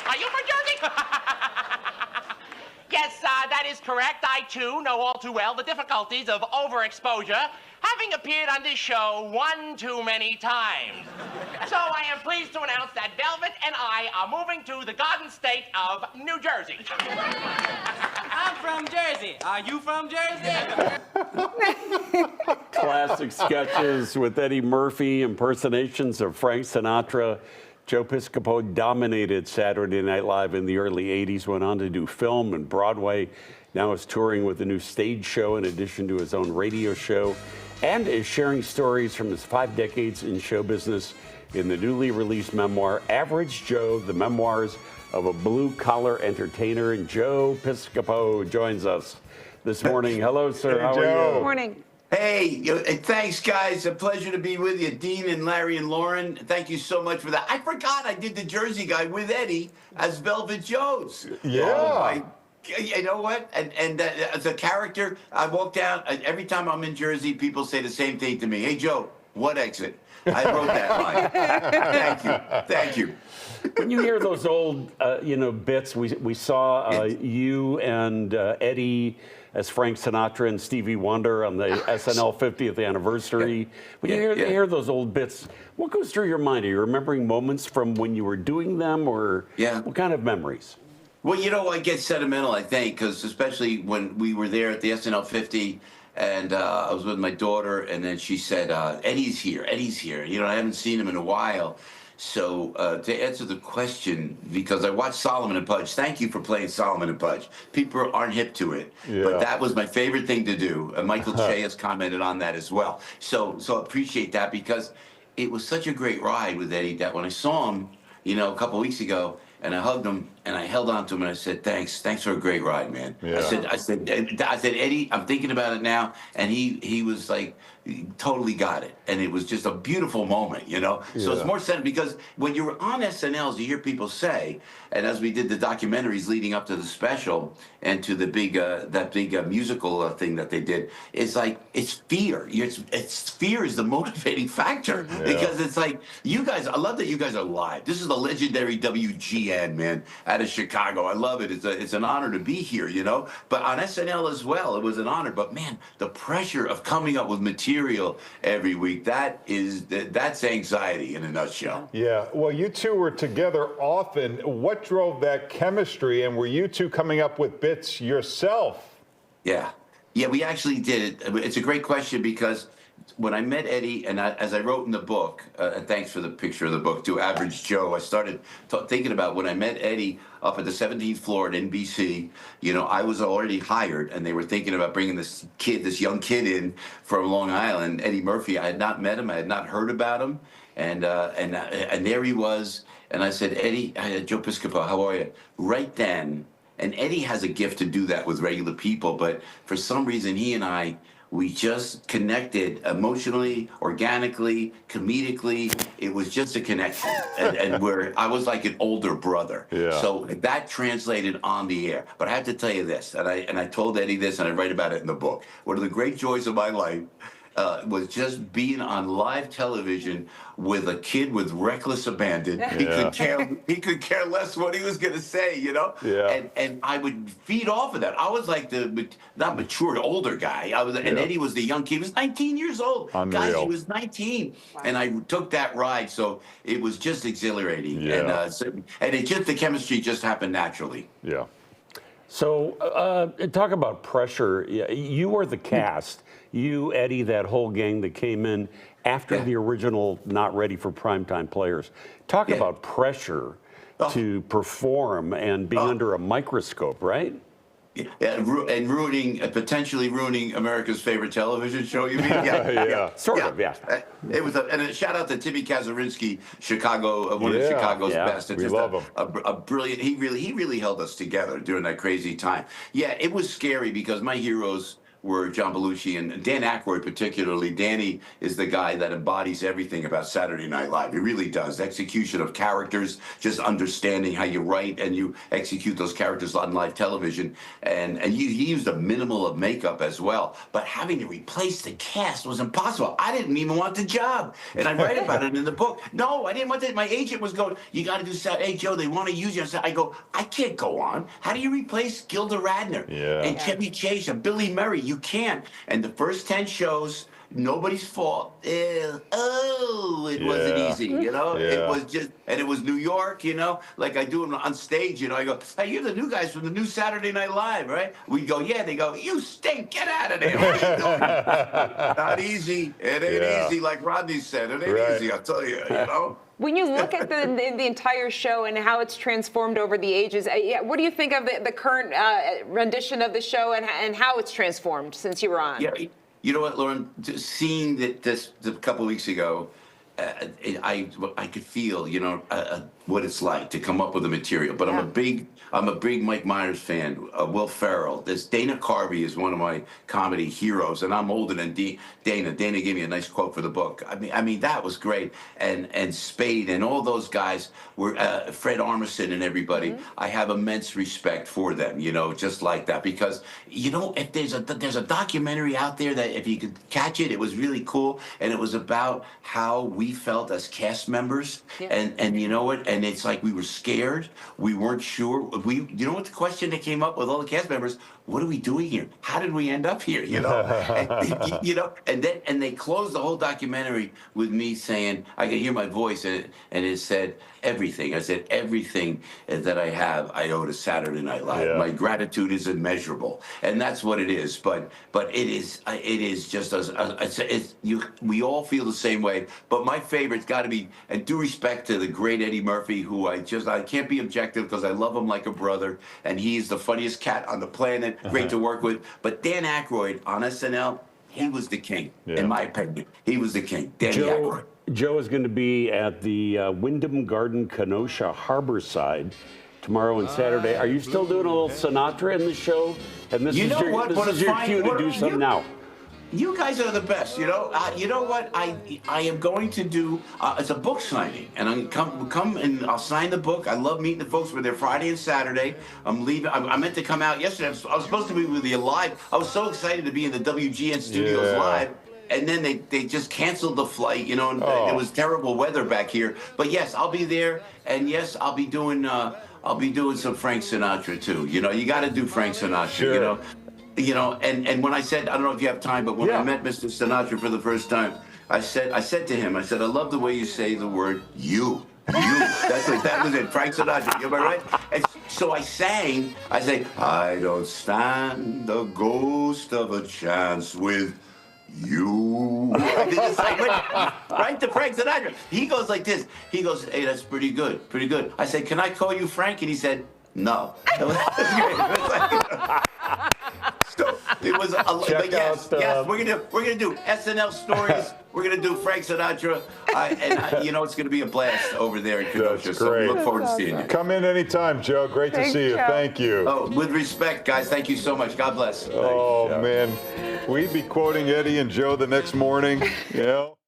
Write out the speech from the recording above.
Are you from Jersey? Yes, that is correct. I, too, know all too well the difficulties of overexposure, having appeared on this show one too many times. So I am pleased to announce that Velvet and I are moving to the Garden State of New Jersey. I'm from Jersey. Are you from Jersey? Classic sketches with Eddie Murphy, impersonations of Frank Sinatra. Joe Piscopo dominated Saturday Night Live in the early 80s, went on to do film and Broadway. Now is touring with a new stage show in addition to his own radio show, and is sharing stories from his 5 decades in show business in the newly released memoir, Average Joe, the memoirs of a blue-collar entertainer. And Joe Piscopo joins us this morning. Hello, sir. How are you? Good morning. Hey, thanks, guys. A pleasure to be with you, Dean and Larry and Lauren. Thank you so much for that. I forgot I did the Jersey guy with Eddie as Velvet Jones. Yeah. You know what? And as a character, I walk down, and every time I'm in Jersey, people say the same thing to me. Hey, Joe, what exit? I wrote that line. Thank you. Thank you. When you hear those old, bits, we saw you and Eddie as Frank Sinatra and Stevie Wonder on the SNL 50th anniversary. When you hear those old bits, what goes through your mind? Are you remembering moments from when you were doing them, or what kind of memories? Well, I get sentimental, I think, because especially when we were there at the SNL 50, and I was with my daughter, and then she said, Eddie's here. I haven't seen him in a while. So to answer the question, because I watched Solomon and Pudge, thank you for playing Solomon and Pudge. People aren't hip to it, but that was my favorite thing to do. Michael Che has commented on that as well. So I appreciate that, because it was such a great ride with Eddie that when I saw him, a couple of weeks ago, and I hugged him and I held on to him and I said, thanks for a great ride, man. Yeah. I said, Eddie, I'm thinking about it now. And he was like, he totally got it. And it was just a beautiful moment, So it's more sad, because when you're on SNLs, you hear people say, and as we did the documentaries leading up to the special and to the big, musical thing that they did, it's like, it's fear. It's fear is the motivating factor, because it's like, you guys, I love that you guys are live. This is the legendary WGN, man, out of Chicago. I love it. It's an honor to be here, But on SNL as well, it was an honor. But man, the pressure of coming up with material every week, that's anxiety in a nutshell. Yeah. Well, you two were together often. What drove that chemistry, and were you two coming up with bits yourself? Yeah, we actually did it. It's a great question, because when I met Eddie, and as I wrote in the book, and thanks for the picture of the book too, Average Joe, I started thinking about when I met Eddie up at the 17th floor at NBC. I was already hired, and they were thinking about bringing this young kid in from Long Island, Eddie Murphy. I had not met him, I had not heard about him, and there he was. And I said, Eddie, Joe Piscopo, how are you? Right then, and Eddie has a gift to do that with regular people, but for some reason, he and we just connected emotionally, organically, comedically. It was just a connection, and I was like an older brother. Yeah. So that translated on the air. But I have to tell you this, and I told Eddie this, and I write about it in the book. One of the great joys of my life was just being on live television with a kid with reckless abandon. He could care less what he was going to say, Yeah. And I would feed off of that. I was like the not mature older guy. And Eddie was the young kid. He was 19 years old. Unreal. Guys, he was 19. Wow. And I took that ride, so it was just exhilarating. Yeah. And the chemistry just happened naturally. Yeah. So talk about pressure. You were the cast. You, Eddie, that whole gang that came in after the original Not Ready for Primetime Players. Talk about pressure to perform and being under a microscope, right? And potentially ruining America's favorite television show, you mean? Sort of. It was, and a shout out to Timmy Kazurinsky, Chicago, one of Chicago's best. We love him. A brilliant. He really held us together during that crazy time. Yeah, it was scary, because my heroes were John Belushi and Dan Aykroyd particularly. Danny is the guy that embodies everything about Saturday Night Live. He really does. Execution of characters, just understanding how you write and you execute those characters on live television. And he used a minimal of makeup as well. But having to replace the cast was impossible. I didn't even want the job. And I write about it in the book. No, I didn't want that. My agent was going, you got to do Saturday. Hey, Joe, they want to use you. I go, I can't go on. How do you replace Gilda Radner and Chevy Chase and Billy Murray? You can't. And the first 10 shows, nobody's fault. It wasn't easy, you know? It was just, and it was New York, you know? Like I do on stage, you know? I go, hey, you're the new guys from the new Saturday Night Live, right? We go, yeah. They go, you stink. Get out of there. What are you doing? Not easy. It ain't easy, like Rodney said. It ain't easy, I'll tell you, you know? When you look at the entire show and how it's transformed over the ages, what do you think of the current rendition of the show and how it's transformed since you were on? Yeah, you know what, Lauren? Seeing this a couple of weeks ago, I could feel, you know, what it's like to come up with the material. But I'm a big Mike Myers fan. Will Ferrell. This Dana Carvey is one of my comedy heroes, and I'm older than Dana. Dana gave me a nice quote for the book. I mean that was great. And Spade and all those guys were Fred Armisen and everybody. I have immense respect for them. You know, just like that, because you know, if there's a documentary out there that if you could catch it, it was really cool, and it was about how we felt as cast members, and you know what? And it's like we were scared. We weren't sure. You know what the question that came up with all the cast members? What are we doing here? How did we end up here? You know, and, you know, and they closed the whole documentary with me saying, I could hear my voice, and it said everything. I said everything that I have, I owe to Saturday Night Live. My gratitude is immeasurable, and that's what it is. But it is just we all feel the same way. But my favorite's got to be, and due respect to the great Eddie Murphy, who I can't be objective because I love him like a brother, and he's the funniest cat on the planet. Great to work with. But Dan Aykroyd on SNL, he was the king, in my opinion. He was the king. Danny Aykroyd. Joe is going to be at the Wyndham Garden Kenosha Harborside tomorrow and Saturday. Are you still doing a little Sinatra in the show? And this is your cue to do some now. You guys are the best, you know. You know what? I am going to do. It's a book signing, and I'm come and I'll sign the book. I love meeting the folks. We're there Friday and Saturday. I'm leaving. I meant to come out yesterday. I was supposed to be with you live. I was so excited to be in the WGN studios live. And then they just canceled the flight, you know, and it was terrible weather back here. But yes, I'll be there, and yes, I'll be doing some Frank Sinatra too. You know, you got to do Frank Sinatra, you know, and when I said, I don't know if you have time, but when I met Mr. Sinatra for the first time, I said to him, I love the way you say the word you. That was it, Frank Sinatra. Am I right? And so I sang. I say, I don't stand the ghost of a chance with you. Right to Frank Sinatra. He goes like this. He goes, hey, that's pretty good. I said, can I call you Frank? And he said, no. So it was but yes, we're gonna do SNL stories. We're gonna do Frank Sinatra, and you know it's gonna be a blast over there in Kenosha. So we look forward to seeing you. Come in anytime, Joe. Great to see you. Thank you. Oh, with respect, guys. Thank you so much. God bless. Oh man, we'd be quoting Eddie and Joe the next morning. You know.